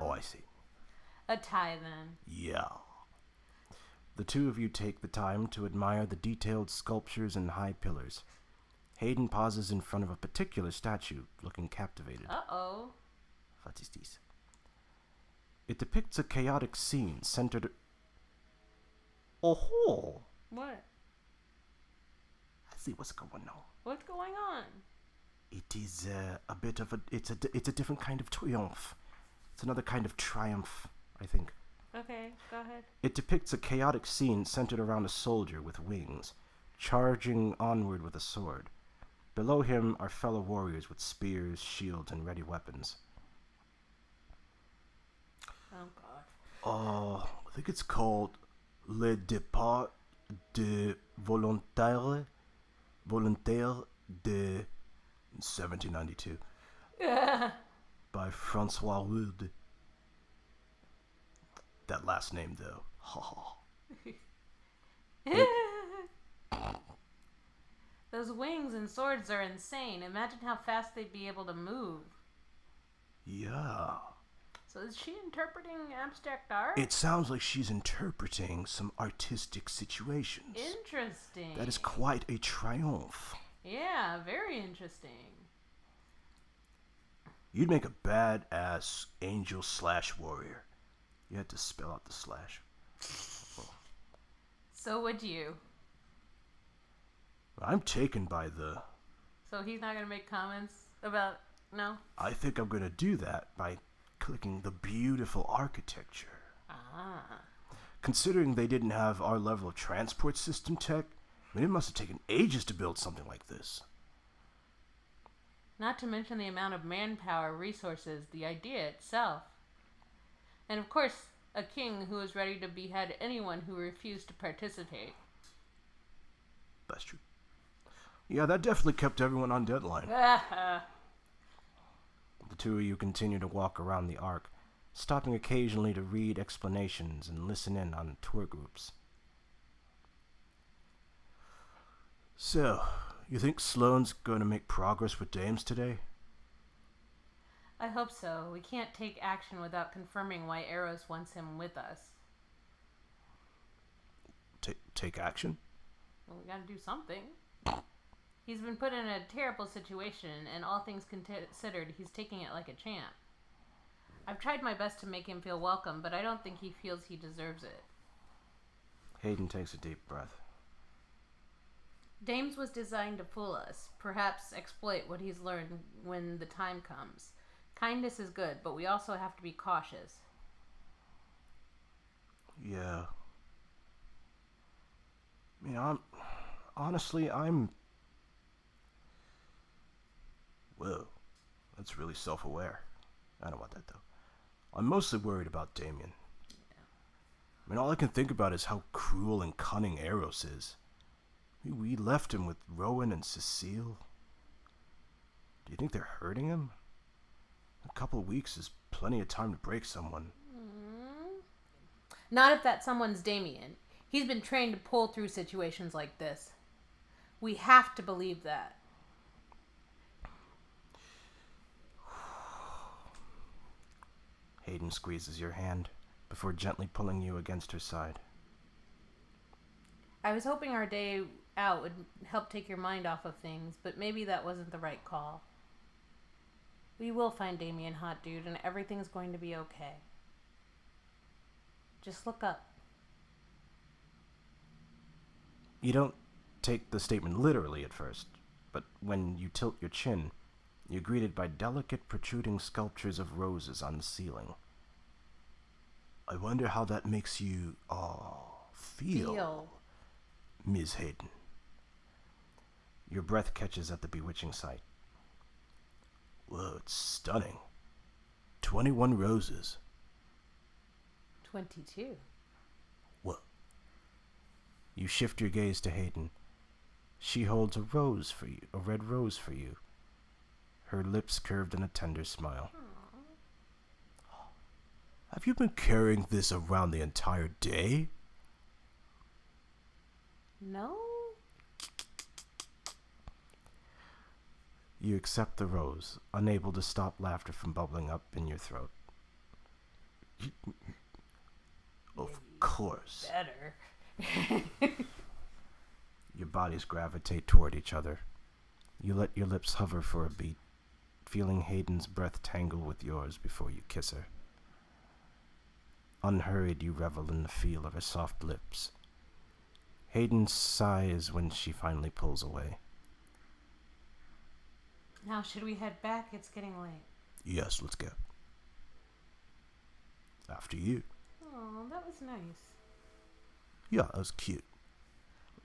Oh, I see. A tie, then. Yeah. The two of you take the time to admire the detailed sculptures and high pillars. Hayden pauses in front of a particular statue, looking captivated. Uh-oh. What is this? It depicts a chaotic scene centered... Oh-ho! What? I see what's going on. What's going on? It is a bit of a... It's a different kind of triumph. It's another kind of triumph, I think. Okay, go ahead. It depicts a chaotic scene centered around a soldier with wings, charging onward with a sword. Below him are fellow warriors with spears, shields, and ready weapons. Oh, God. I think it's called Le Départ de Volontaire de 1792 by Francois Wood. That last name, though. Those wings and swords are insane. Imagine how fast they'd be able to move. Yeah. So is she interpreting abstract art? It sounds like she's interpreting some artistic situations. Interesting. That is quite a triumph. Yeah, very interesting. You'd make a badass angel/warrior. You had to spell out the slash. So would you. I'm taken by the... So he's not going to make comments about... No? I think I'm going to do that by clicking the beautiful architecture. Ah. Considering they didn't have our level of transport system tech, I mean, it must have taken ages to build something like this. Not to mention the amount of manpower, resources, the idea itself. And of course, a king who is ready to behead anyone who refused to participate. That's true. Yeah, that definitely kept everyone on deadline. The two of you continue to walk around the Ark, stopping occasionally to read explanations and listen in on tour groups. So, you think Sloane's going to make progress with Dames today? I hope so. We can't take action without confirming why Eros wants him with us. Take action? Well, we gotta do something. He's been put in a terrible situation, and all things considered, he's taking it like a champ. I've tried my best to make him feel welcome, but I don't think he feels he deserves it. Hayden takes a deep breath. Dames was designed to fool us, perhaps exploit what he's learned when the time comes. Kindness is good, but we also have to be cautious. Yeah. I mean, I'm... Whoa, that's really self-aware. I don't want that, though. I'm mostly worried about Damien. Yeah. I mean, all I can think about is how cruel and cunning Eros is. We left him with Rowan and Cecile. Do you think they're hurting him? A couple of weeks is plenty of time to break someone. Not if that someone's Damien. He's been trained to pull through situations like this. We have to believe that. Hayden squeezes your hand before gently pulling you against her side. I was hoping our day out would help take your mind off of things, but maybe that wasn't the right call. We will find Damien, hot dude, and everything's going to be okay. Just look up. You don't take the statement literally at first, but when you tilt your chin, you're greeted by delicate protruding sculptures of roses on the ceiling. I wonder how that makes you, feel. Ms. Hayden. Your breath catches at the bewitching sight. Whoa, it's stunning. 21 roses. 22. Whoa. You shift your gaze to Hayden. She holds a red rose for you. Her lips curved in a tender smile. Aww. Have you been carrying this around the entire day? No? You accept the rose, unable to stop laughter from bubbling up in your throat. Of course. Better. Your bodies gravitate toward each other. You let your lips hover for a beat, feeling Hayden's breath tangle with yours before you kiss her. Unhurried, you revel in the feel of her soft lips. Hayden sighs when she finally pulls away. Now, should we head back? It's getting late. Yes, let's go. After you. Oh, that was nice. Yeah, that was cute.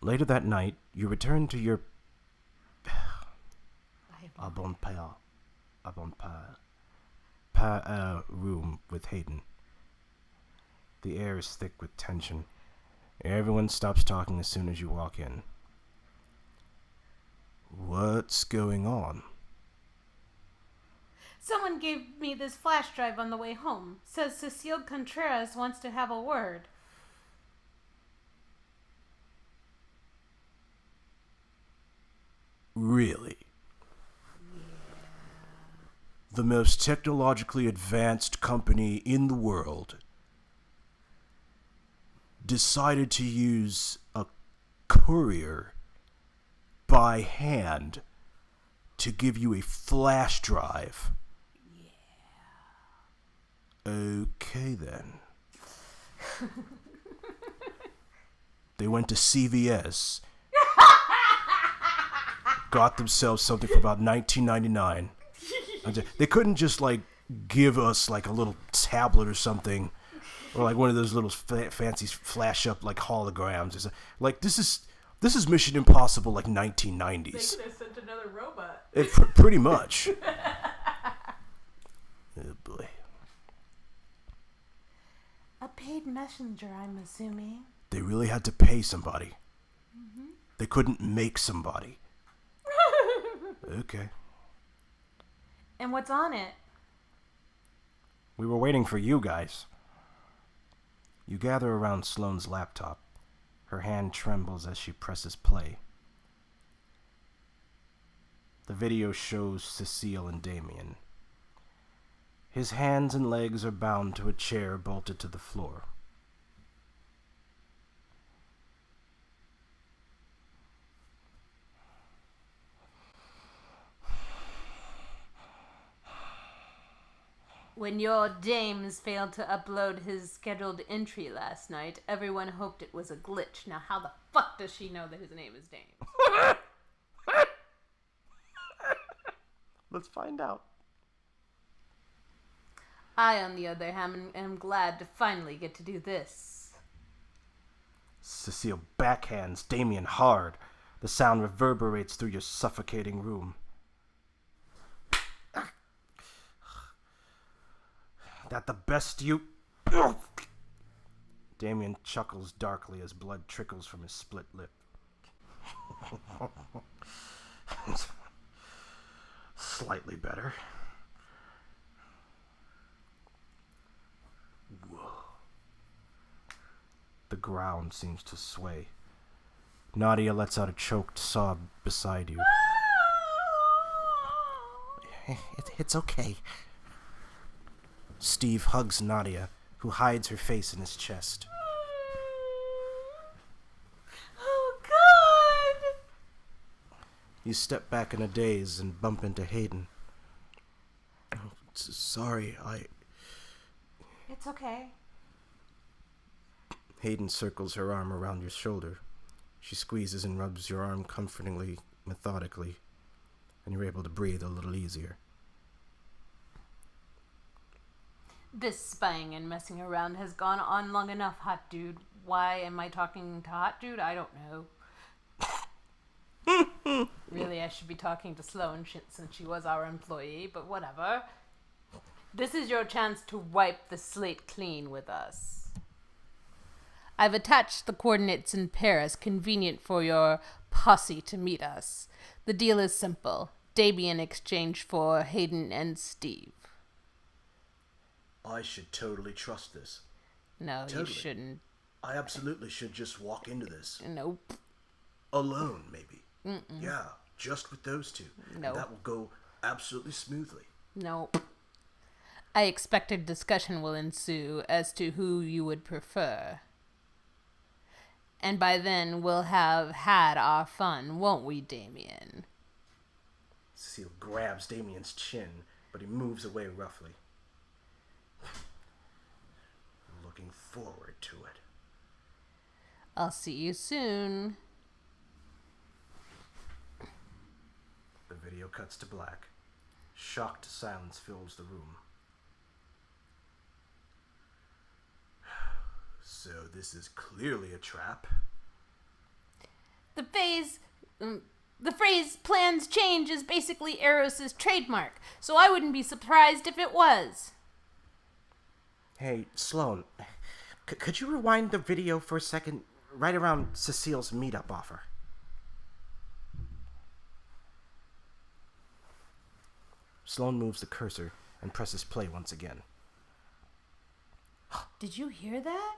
Later that night, you return to your room with Hayden. The air is thick with tension. Everyone stops talking as soon as you walk in. What's going on? Someone gave me this flash drive on the way home. Says Cecile Contreras wants to have a word. Really? The most technologically advanced company in the world decided to use a courier by hand to give you a flash drive. Yeah. Okay then. They went to CVS, got themselves something for about $19.99. They couldn't just like give us like a little tablet or something, or like one of those little fancy flash up like holograms. Like this is Mission Impossible like 1990s. They could have sent another robot. Pretty much. Oh boy. A paid messenger, I'm assuming. They really had to pay somebody. Mm-hmm. They couldn't make somebody. Okay. And what's on it? We were waiting for you guys. You gather around Sloane's laptop. Her hand trembles as she presses play. The video shows Cecile and Damien. His hands and legs are bound to a chair bolted to the floor. When your James failed to upload his scheduled entry last night, everyone hoped it was a glitch. Now, how the fuck does she know that his name is James? Let's find out. I, on the other hand, am glad to finally get to do this. Cecile backhands Damien hard. The sound reverberates through your suffocating room. That the best you... Damien chuckles darkly as blood trickles from his split lip. Slightly better. Whoa. The ground seems to sway. Nadia lets out a choked sob beside you. It's okay. Steve hugs Nadia, who hides her face in his chest. Oh, God! You step back in a daze and bump into Hayden. Oh, sorry, It's okay. Hayden circles her arm around your shoulder. She squeezes and rubs your arm comfortingly, methodically, and you're able to breathe a little easier. This spying and messing around has gone on long enough, hot dude. Why am I talking to hot dude? I don't know. Really, I should be talking to Sloane since she was our employee, but whatever. This is your chance to wipe the slate clean with us. I've attached the coordinates in Paris, convenient for your posse to meet us. The deal is simple. Damien in exchange for Hayden and Steve. I should totally trust this. No, Totally. you shouldn't. I absolutely should just walk into this. Nope. Alone, maybe. Mm-mm. Yeah, just with those two. No. And that will go absolutely smoothly. Nope. I expect a discussion will ensue as to who you would prefer. And by then, we'll have had our fun, won't we, Damien? Cecile grabs Damien's chin, but he moves away roughly. Looking forward to it. I'll see you soon. The video cuts to black. Shocked silence fills the room. So this is clearly a trap. The phrase plans change is basically Eros's trademark, so I wouldn't be surprised if it was. Hey, Sloane, could you rewind the video for a second, right around Cecile's meetup offer? Sloane moves the cursor and presses play once again. Did you hear that?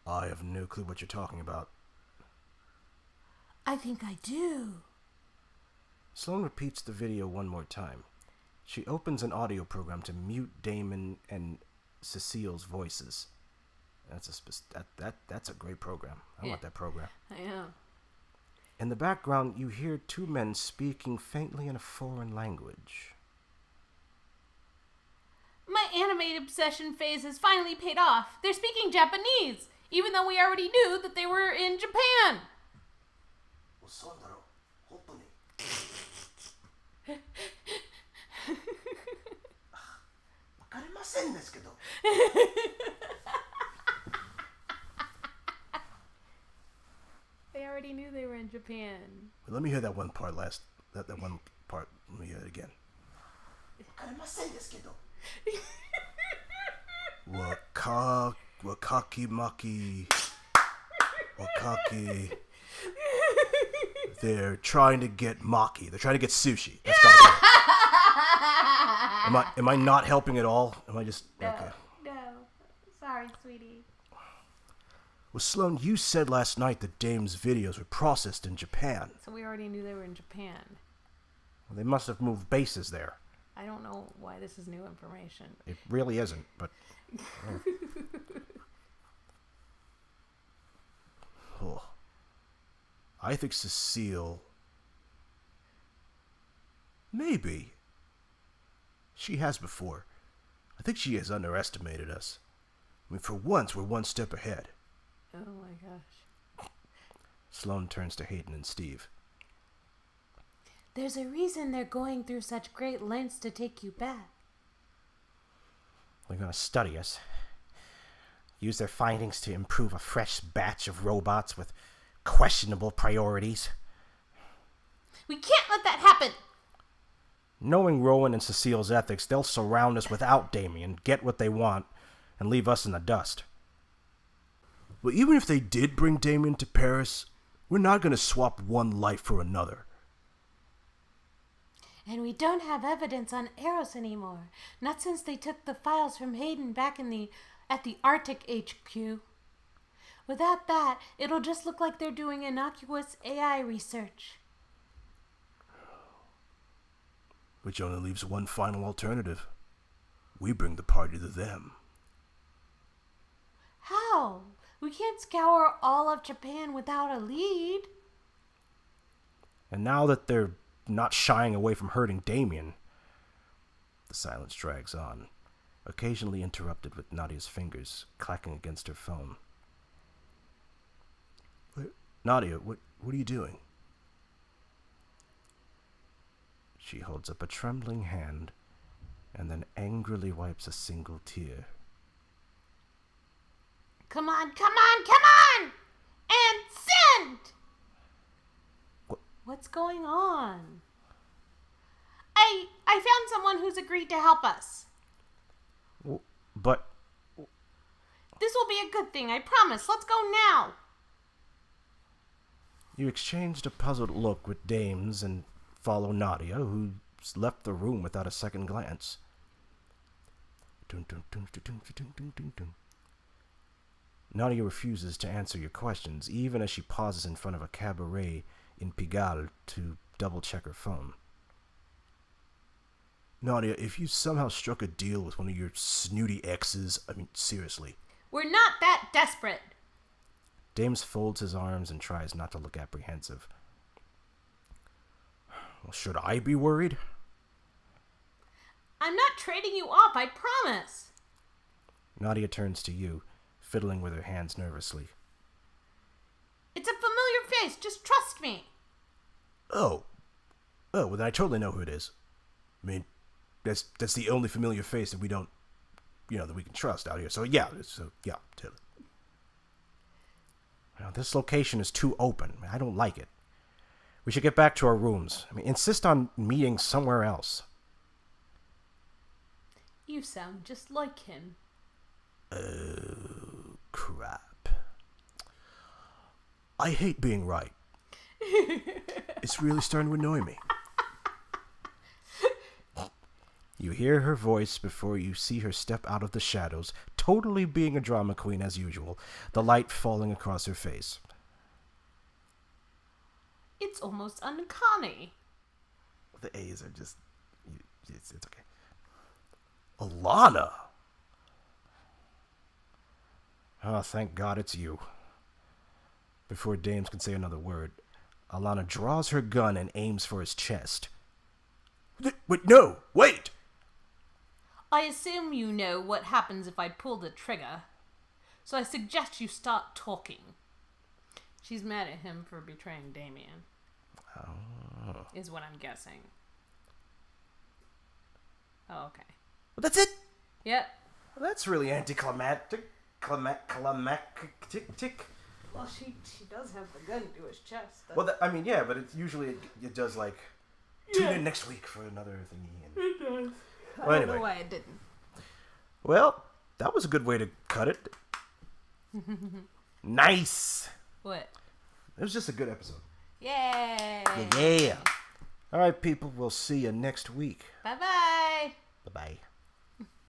I have no clue what you're talking about. I think I do. Sloane repeats the video one more time. She opens an audio program to mute Damon and Cecile's voices. That's a great program. I want that program. I know. In the background, you hear two men speaking faintly in a foreign language. My anime obsession phase has finally paid off. They're speaking Japanese, even though we already knew that they were in Japan. そうだろう本当にわかりませんですけど They already knew they were in Japan. Let me hear that one part last. That one part. Let me hear it again. わかりませんですけど Wakaki Wakaki. They're trying to get maki. They're trying to get sushi. That's gotta be. Am I not helping at all? Am I just okay? No. Sorry, sweetie. Well, Sloane, you said last night that Dame's videos were processed in Japan. So we already knew they were in Japan. Well, they must have moved bases there. I don't know why this is new information. It really isn't, but... Oh. I think Cecile... Maybe. She has before. I think she has underestimated us. I mean, for once, we're one step ahead. Oh my gosh. Sloane turns to Hayden and Steve. There's a reason they're going through such great lengths to take you back. They're gonna study us. Use their findings to improve a fresh batch of robots with questionable priorities. We can't let that happen! Knowing Rowan and Cecile's ethics, they'll surround us without Damien, get what they want, and leave us in the dust. Well, even if they did bring Damien to Paris, we're not gonna swap one life for another. And we don't have evidence on Eros anymore. Not since they took the files from Hayden back at the Arctic HQ. Without that, it'll just look like they're doing innocuous AI research. Which only leaves one final alternative. We bring the party to them. How? We can't scour all of Japan without a lead. And now that they're not shying away from hurting Damien, the silence drags on, occasionally interrupted with Nadia's fingers clacking against her phone. Nadia, what are you doing? She holds up a trembling hand and then angrily wipes a single tear. Come on! And send! What's going on? I found someone who's agreed to help us. But... This will be a good thing, I promise. Let's go now. You exchanged a puzzled look with Dames and follow Nadia, who's left the room without a second glance. Nadia refuses to answer your questions, even as she pauses in front of a cabaret in Pigalle to double-check her phone. Nadia, if you somehow struck a deal with one of your snooty exes, I mean, seriously. We're not that desperate. Dames folds his arms and tries not to look apprehensive. Well, should I be worried? I'm not trading you off, I promise. Nadia turns to you, fiddling with her hands nervously. It's a familiar face, just trust me. Oh, well then I totally know who it is. I mean, that's the only familiar face that we don't, that we can trust out here. So yeah, totally. This location is too open. I don't like it. We should get back to our rooms. I mean, insist on meeting somewhere else. You sound just like him. Oh, crap. I hate being right. It's really starting to annoy me. You hear her voice before you see her step out of the shadows, totally being a drama queen as usual, the light falling across her face. It's almost uncanny. The A's are just. It's okay. Alana! Oh, thank God it's you. Before Dames can say another word, Alana draws her gun and aims for his chest. Wait, no! Wait! I assume you know what happens if I pull the trigger. So I suggest you start talking. She's mad at him for betraying Damien. Oh. Is what I'm guessing. Oh, okay. Well, that's it? Yep. Well, that's really anticlimactic. Climactic. Well, she does have the gun to his chest. Well, yeah, but it's usually it does like tune in next week for another thingy. And... It does. Well, I don't anyway. know why it didn't. Well, that was a good way to cut it. Nice. What? It was just a good episode. Yay! Yeah. All right, people. We'll see you next week. Bye-bye. Bye-bye.